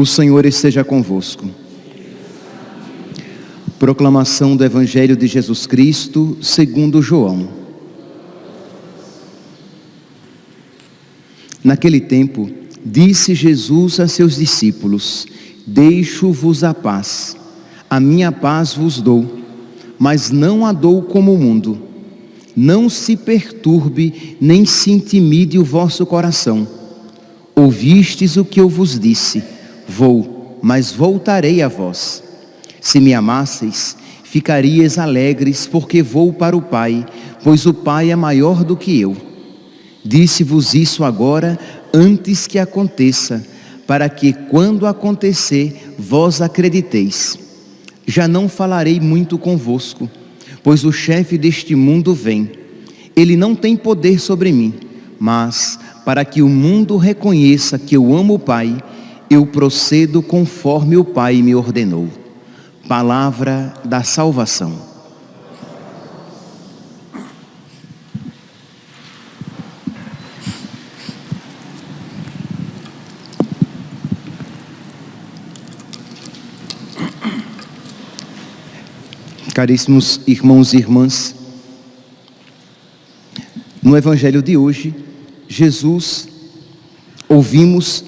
O Senhor esteja convosco. Proclamação do Evangelho de Jesus Cristo segundo João. Naquele tempo, disse Jesus a seus discípulos: Deixo-vos a paz, a minha paz vos dou, mas não a dou como o mundo. Não se perturbe, nem se intimide o vosso coração. Ouvistes o que eu vos disse: Vou, mas voltarei a vós. Se me amasseis, ficaríeis alegres, porque vou para o Pai, pois o Pai é maior do que eu. Disse-vos isso agora, antes que aconteça, para que, quando acontecer, vós acrediteis. Já não falarei muito convosco, pois o chefe deste mundo vem. Ele não tem poder sobre mim, mas, para que o mundo reconheça que eu amo o Pai, eu procedo conforme o Pai me ordenou. Palavra da salvação. Caríssimos irmãos e irmãs, no Evangelho de hoje, ouvimos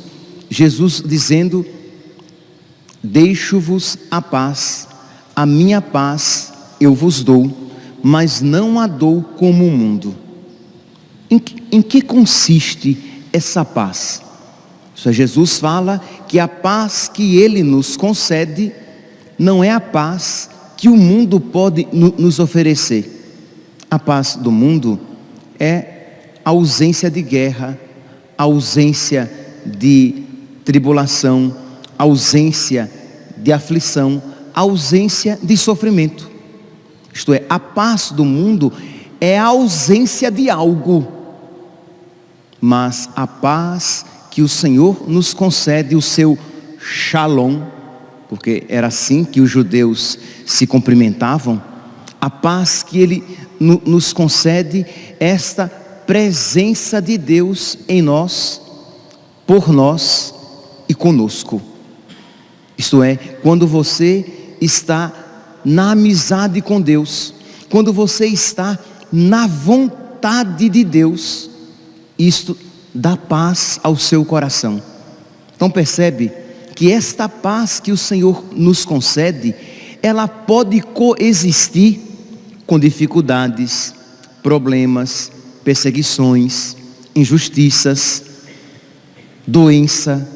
Jesus dizendo: Deixo-vos a paz, a minha paz eu vos dou, mas não a dou como o mundo. Em que consiste essa paz? Jesus fala que a paz que Ele nos concede não é a paz que o mundo pode nos oferecer. A paz do mundo é a ausência de guerra, a ausência de tribulação, ausência de aflição, ausência de sofrimento. Isto é, a paz do mundo é a ausência de algo, mas a paz que o Senhor nos concede, o seu shalom, porque era assim que os judeus se cumprimentavam, a paz que Ele nos concede, esta presença de Deus em nós, por nós e conosco. Isto é, quando você está na amizade com Deus, quando você está na vontade de Deus, isto dá paz ao seu coração. Então percebe que esta paz que o Senhor nos concede, ela pode coexistir com dificuldades, problemas, perseguições, injustiças, doença.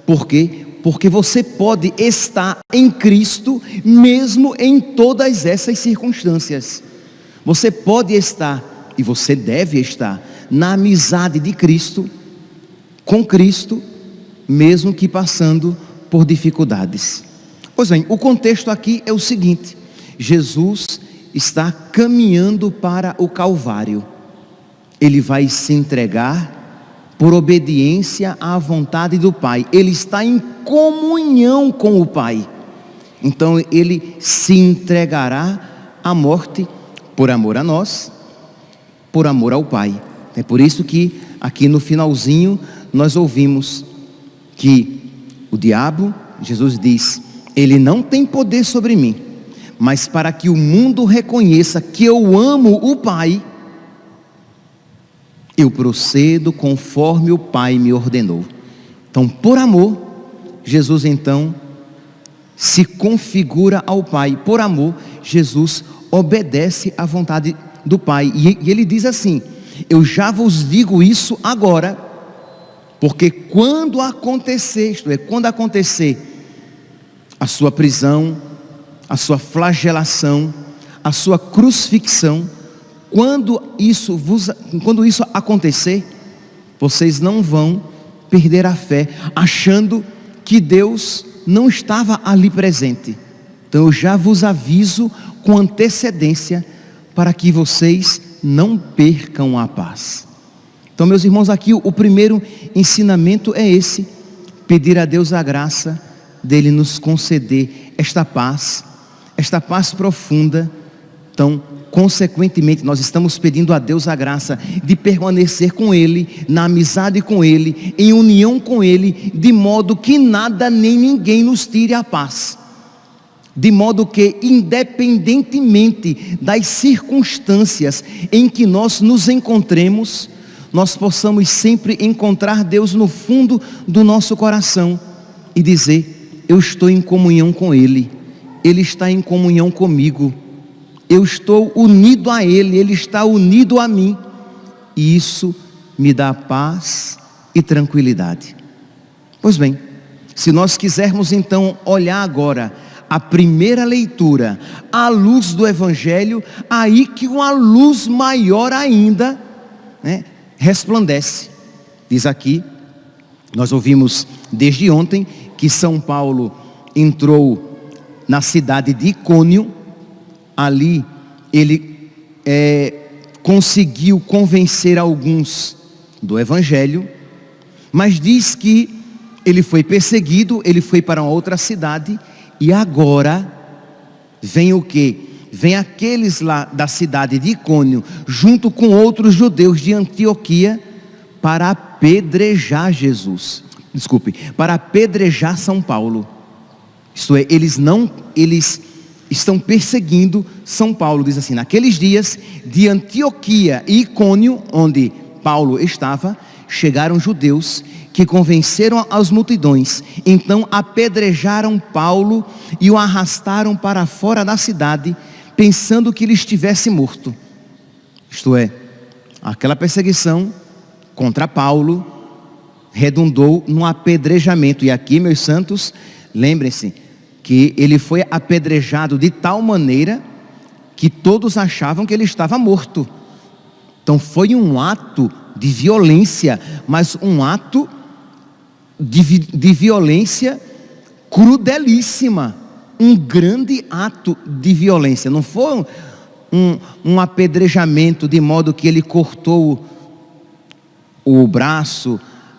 Por quê? Porque você pode estar em Cristo mesmo em todas essas circunstâncias. Você pode estar, e você deve estar, na amizade de Cristo, com Cristo, mesmo que passando por dificuldades. Pois bem, o contexto aqui é o seguinte: Jesus está caminhando para o Calvário. Ele vai se entregar por obediência à vontade do Pai. Ele está em comunhão com o Pai. Então Ele se entregará à morte por amor a nós, por amor ao Pai. É por isso que aqui no finalzinho nós ouvimos que o diabo, Jesus diz, ele não tem poder sobre mim, mas para que o mundo reconheça que eu amo o Pai, eu procedo conforme o Pai me ordenou. Então, por amor, Jesus então se configura ao Pai. Por amor, Jesus obedece à vontade do Pai. E ele diz assim: eu já vos digo isso agora, porque quando acontecer, isto é, quando acontecer a sua prisão, a sua flagelação, a sua crucifixão, quando isso acontecer, vocês não vão perder a fé, achando que Deus não estava ali presente. Então eu já vos aviso com antecedência, para que vocês não percam a paz. Então, meus irmãos, aqui o primeiro ensinamento é esse: pedir a Deus a graça dele nos conceder esta paz profunda. Então, consequentemente, nós estamos pedindo a Deus a graça de permanecer com Ele, na amizade com Ele, em união com Ele, de modo que nada nem ninguém nos tire a paz. De modo que, independentemente das circunstâncias em que nós nos encontremos, nós possamos sempre encontrar Deus no fundo do nosso coração e dizer: eu estou em comunhão com Ele, Ele está em comunhão comigo, eu estou unido a Ele, Ele está unido a mim, e isso me dá paz e tranquilidade. Pois bem, se nós quisermos então olhar agora a primeira leitura à luz do Evangelho, aí que uma luz maior ainda, resplandece. Diz aqui, nós ouvimos desde ontem que São Paulo entrou na cidade de Icônio. Ali ele conseguiu convencer alguns do Evangelho, mas diz que ele foi perseguido, ele foi para uma outra cidade, e agora vem o quê? Vem aqueles lá da cidade de Icônio, junto com outros judeus de Antioquia, para apedrejar para apedrejar São Paulo. Isto é, eles estão perseguindo São Paulo. Diz assim: naqueles dias de Antioquia e Icônio, onde Paulo estava, chegaram judeus que convenceram as multidões. Então apedrejaram Paulo e o arrastaram para fora da cidade, pensando que ele estivesse morto. Isto é, aquela perseguição contra Paulo redundou no apedrejamento. E aqui, meus santos, lembrem-se que ele foi apedrejado de tal maneira que todos achavam que ele estava morto. Então foi um ato de violência, mas um ato de violência crudelíssima, um grande ato de violência. Não foi um apedrejamento de modo que ele cortou o braço,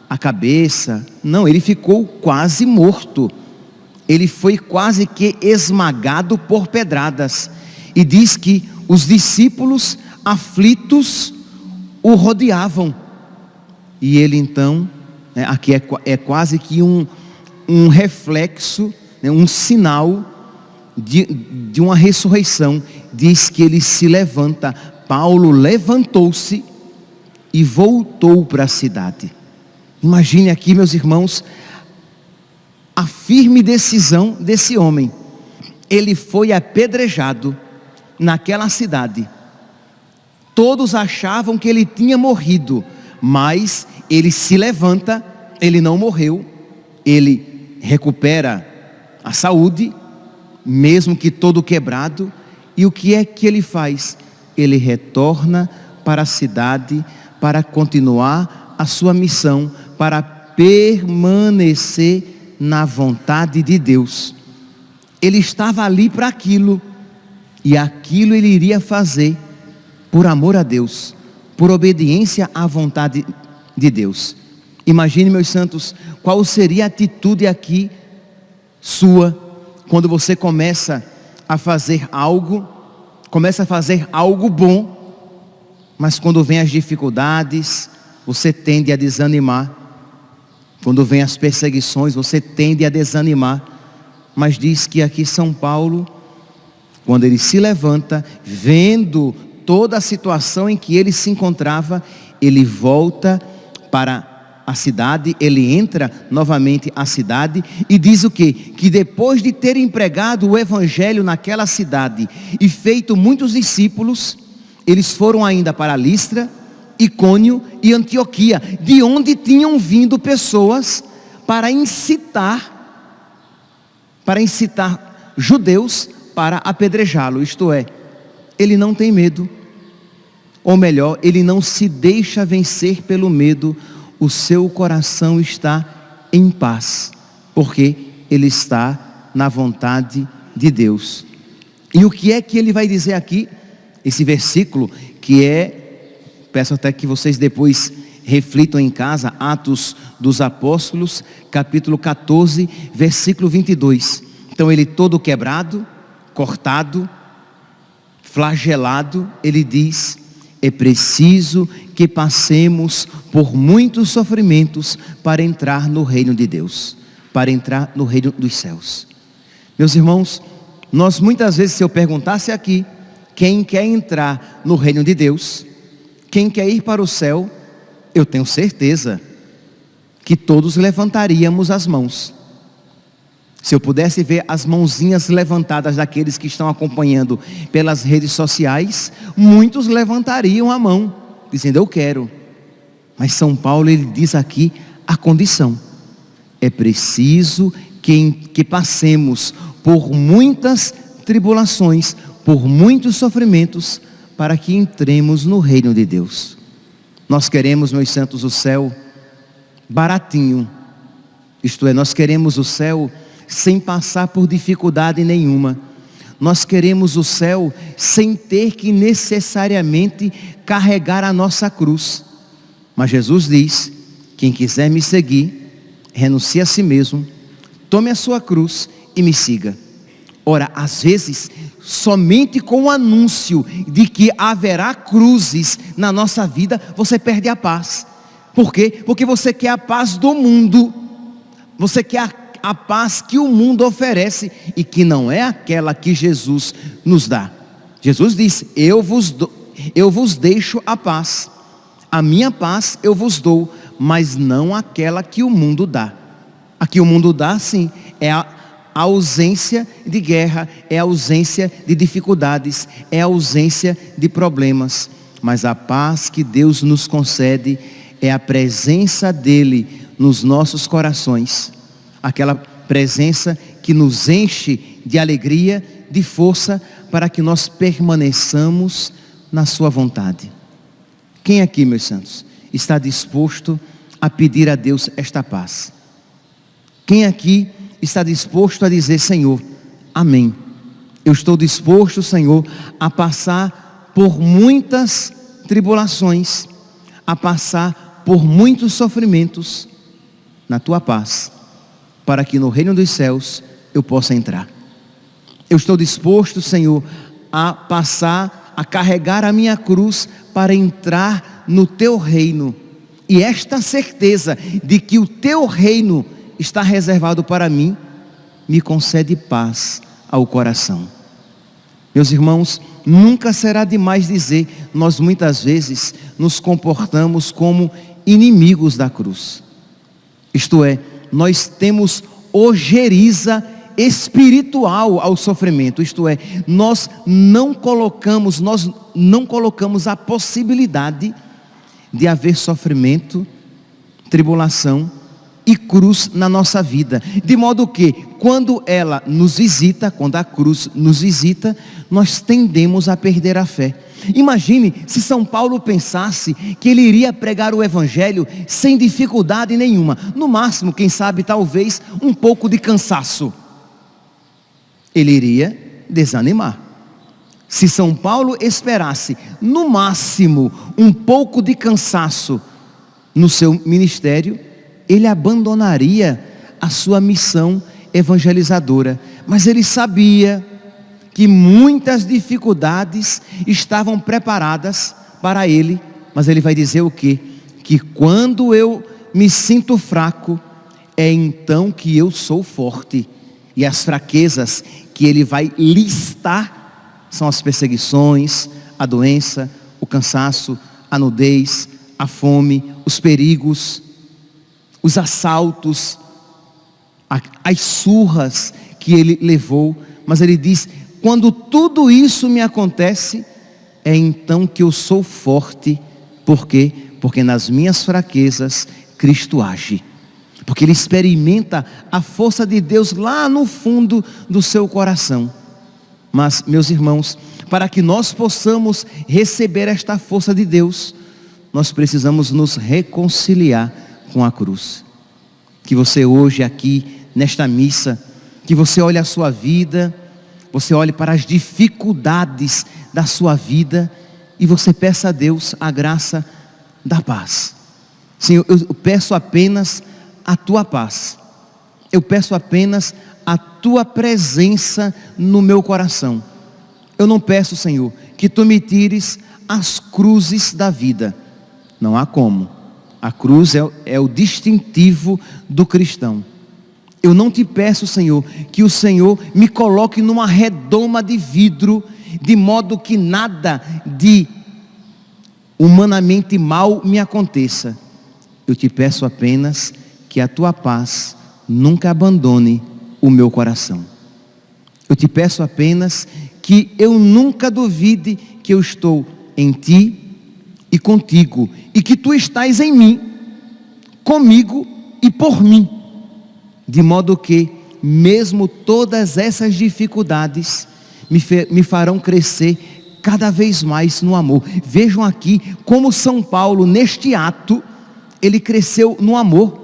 a cabeça. Não, ele ficou quase morto. Ele foi quase que esmagado por pedradas. E diz que os discípulos aflitos o rodeavam. E ele então, aqui é quase que um reflexo, um sinal de uma ressurreição. Diz que ele se levanta. Paulo levantou-se e voltou para a cidade. Imagine aqui, meus irmãos, a firme decisão desse homem. Ele foi apedrejado naquela cidade. Todos achavam que ele tinha morrido, mas ele se levanta, ele não morreu, ele recupera a saúde, mesmo que todo quebrado. E o que é que ele faz? Ele retorna para a cidade para continuar a sua missão, para permanecer na vontade de Deus. Ele estava ali para aquilo, e aquilo ele iria fazer por amor a Deus, por obediência à vontade de Deus. Imagine, meus santos, qual seria a atitude aqui sua, quando você começa a fazer algo bom, mas quando vem as dificuldades, você tende a desanimar. Quando vem as perseguições, você tende a desanimar. Mas diz que aqui São Paulo, quando ele se levanta, vendo toda a situação em que ele se encontrava, ele volta para a cidade, ele entra novamente à cidade e diz o quê? Que depois de ter empregado o Evangelho naquela cidade e feito muitos discípulos, eles foram ainda para Listra, Icônio e Antioquia, de onde tinham vindo pessoas para incitar judeus para apedrejá-lo. Isto é, ele não tem medo, ou melhor, ele não se deixa vencer pelo medo. O seu coração está em paz, porque ele está na vontade de Deus. E o que é que ele vai dizer aqui? Esse versículo que peço até que vocês depois reflitam em casa Atos dos Apóstolos, capítulo 14, versículo 22. Então ele todo quebrado, cortado, flagelado, ele diz: é preciso que passemos por muitos sofrimentos para entrar no reino de Deus, para entrar no reino dos céus. Meus irmãos, nós muitas vezes, se eu perguntasse aqui, quem quer entrar no reino de Deus, quem quer ir para o céu, eu tenho certeza que todos levantaríamos as mãos. Se eu pudesse ver as mãozinhas levantadas daqueles que estão acompanhando pelas redes sociais, muitos levantariam a mão, dizendo: eu quero. Mas São Paulo, ele diz aqui a condição: é preciso que passemos por muitas tribulações, por muitos sofrimentos, para que entremos no reino de Deus. Nós queremos, meus santos, o céu baratinho, isto é, nós queremos o céu sem passar por dificuldade nenhuma. Nós queremos o céu sem ter que necessariamente carregar a nossa cruz. Mas Jesus diz: quem quiser me seguir, renuncie a si mesmo, tome a sua cruz e me siga. Ora, às vezes, somente com o anúncio de que haverá cruzes na nossa vida, você perde a paz. Por quê? Porque você quer a paz do mundo, você quer a paz que o mundo oferece e que não é aquela que Jesus nos dá. Jesus disse: eu vos deixo a paz, a minha paz eu vos dou, mas não aquela que o mundo dá. A que o mundo dá, sim, é a ausência de guerra, é a ausência de dificuldades, é a ausência de problemas. Mas a paz que Deus nos concede é a presença dele nos nossos corações. Aquela presença que nos enche de alegria, de força, para que nós permaneçamos na sua vontade. Quem aqui, meus santos, está disposto a pedir a Deus esta paz? Quem aqui está disposto a dizer: Senhor, amém, eu estou disposto, Senhor, a passar por muitas tribulações, a passar por muitos sofrimentos, na tua paz, para que no reino dos céus eu possa entrar. Eu estou disposto, Senhor, a passar, a carregar a minha cruz para entrar no teu reino. E esta certeza de que o teu reino está reservado para mim, me concede paz ao coração. Meus irmãos, nunca será demais dizer, nós muitas vezes nos comportamos como inimigos da cruz. Isto é, nós temos ojeriza espiritual ao sofrimento. Isto é, nós não colocamos a possibilidade de haver sofrimento, tribulação e cruz na nossa vida. De modo que, quando ela nos visita, quando a cruz nos visita, nós tendemos a perder a fé. Imagine se São Paulo pensasse que ele iria pregar o Evangelho sem dificuldade nenhuma. No máximo, quem sabe, talvez, um pouco de cansaço. Ele iria desanimar. Se São Paulo esperasse, no máximo, um pouco de cansaço no seu ministério, ele abandonaria a sua missão evangelizadora. Mas ele sabia que muitas dificuldades estavam preparadas para ele. Mas ele vai dizer o quê? Que quando eu me sinto fraco, é então que eu sou forte. E as fraquezas que ele vai listar são as perseguições, a doença, o cansaço, a nudez, a fome, os perigos, os assaltos, as surras que ele levou. Mas ele diz: quando tudo isso me acontece, é então que eu sou forte. Por quê? Porque nas minhas fraquezas Cristo age. Porque ele experimenta a força de Deus lá no fundo do seu coração. Mas, meus irmãos, para que nós possamos receber esta força de Deus, nós precisamos nos reconciliar com a cruz. Que você hoje aqui, nesta missa, que você olhe a sua vida, você olhe para as dificuldades da sua vida e você peça a Deus a graça da paz. Senhor, eu peço apenas a tua paz. Eu peço apenas a tua presença no meu coração. Eu não peço, Senhor, que tu me tires as cruzes da vida. Não há como. A cruz é o distintivo do cristão. Eu não te peço, Senhor, que o Senhor me coloque numa redoma de vidro, de modo que nada de humanamente mal me aconteça. Eu te peço apenas que a tua paz nunca abandone o meu coração. Eu te peço apenas que eu nunca duvide que eu estou em ti e contigo, e que tu estás em mim, comigo e por mim, de modo que mesmo todas essas dificuldades me farão crescer cada vez mais no amor. Vejam aqui como São Paulo, neste ato, ele cresceu no amor.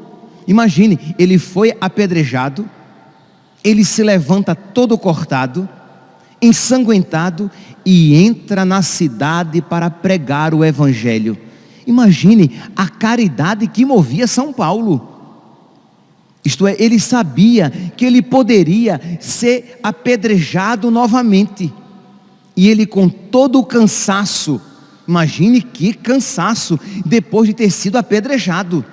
Imagine, ele foi apedrejado, ele se levanta todo cortado, ensanguentado, e entra na cidade para pregar o evangelho. Imagine a caridade que movia São Paulo. Isto é, ele sabia que ele poderia ser apedrejado novamente, e ele, com todo o cansaço, imagine que cansaço, depois de ter sido apedrejado,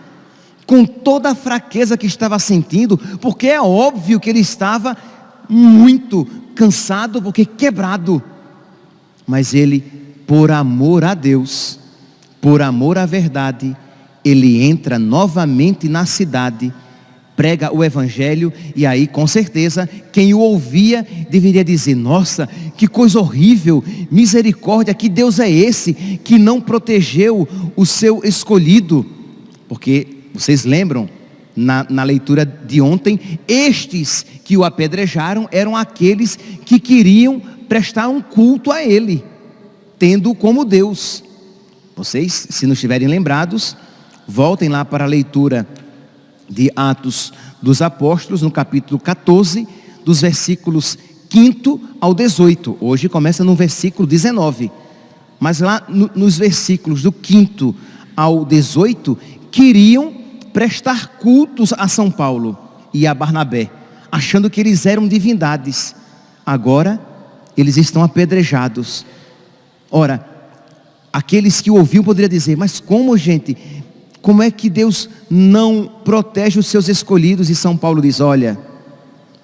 com toda a fraqueza que estava sentindo, porque é óbvio que ele estava muito cansado, porque quebrado, mas ele, por amor a Deus, por amor à verdade, ele entra novamente na cidade, prega o evangelho, e aí com certeza quem o ouvia deveria dizer: nossa, que coisa horrível, misericórdia, que Deus é esse que não protegeu o seu escolhido? Porque vocês lembram, na leitura de ontem, estes que o apedrejaram eram aqueles que queriam prestar um culto a ele, tendo-o como Deus. Vocês, se não estiverem lembrados, voltem lá para a leitura de Atos dos Apóstolos, no capítulo 14, dos versículos 5 ao 18. Hoje começa no versículo 19. Mas lá nos versículos do 5 ao 18, queriam prestar cultos a São Paulo e a Barnabé, achando que eles eram divindades. Agora, eles estão apedrejados. Ora, aqueles que o ouviam poderiam dizer: mas como, gente? Como é que Deus não protege os seus escolhidos? E São Paulo diz: olha,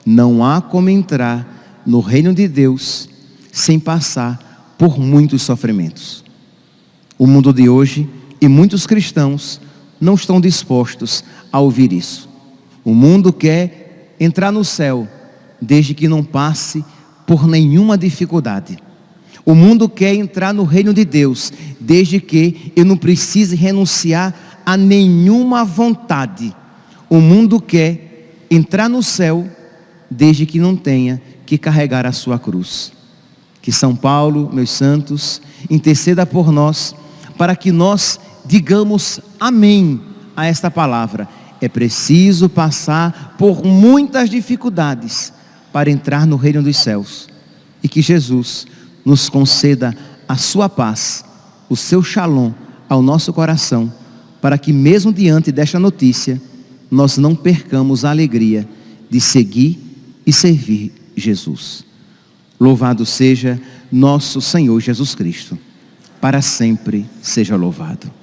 não há como entrar no reino de Deus sem passar por muitos sofrimentos. O mundo de hoje e muitos cristãos não estão dispostos a ouvir isso. O mundo quer entrar no céu desde que não passe por nenhuma dificuldade. O mundo quer entrar no reino de Deus desde que eu não precise renunciar a nenhuma vontade. O mundo quer entrar no céu desde que não tenha que carregar a sua cruz. Que São Paulo, meus santos, interceda por nós, para que nós digamos amém a esta palavra. É preciso passar por muitas dificuldades para entrar no reino dos céus. E que Jesus nos conceda a sua paz, o seu shalom ao nosso coração, para que mesmo diante desta notícia, nós não percamos a alegria de seguir e servir Jesus. Louvado seja nosso Senhor Jesus Cristo. Para sempre seja louvado.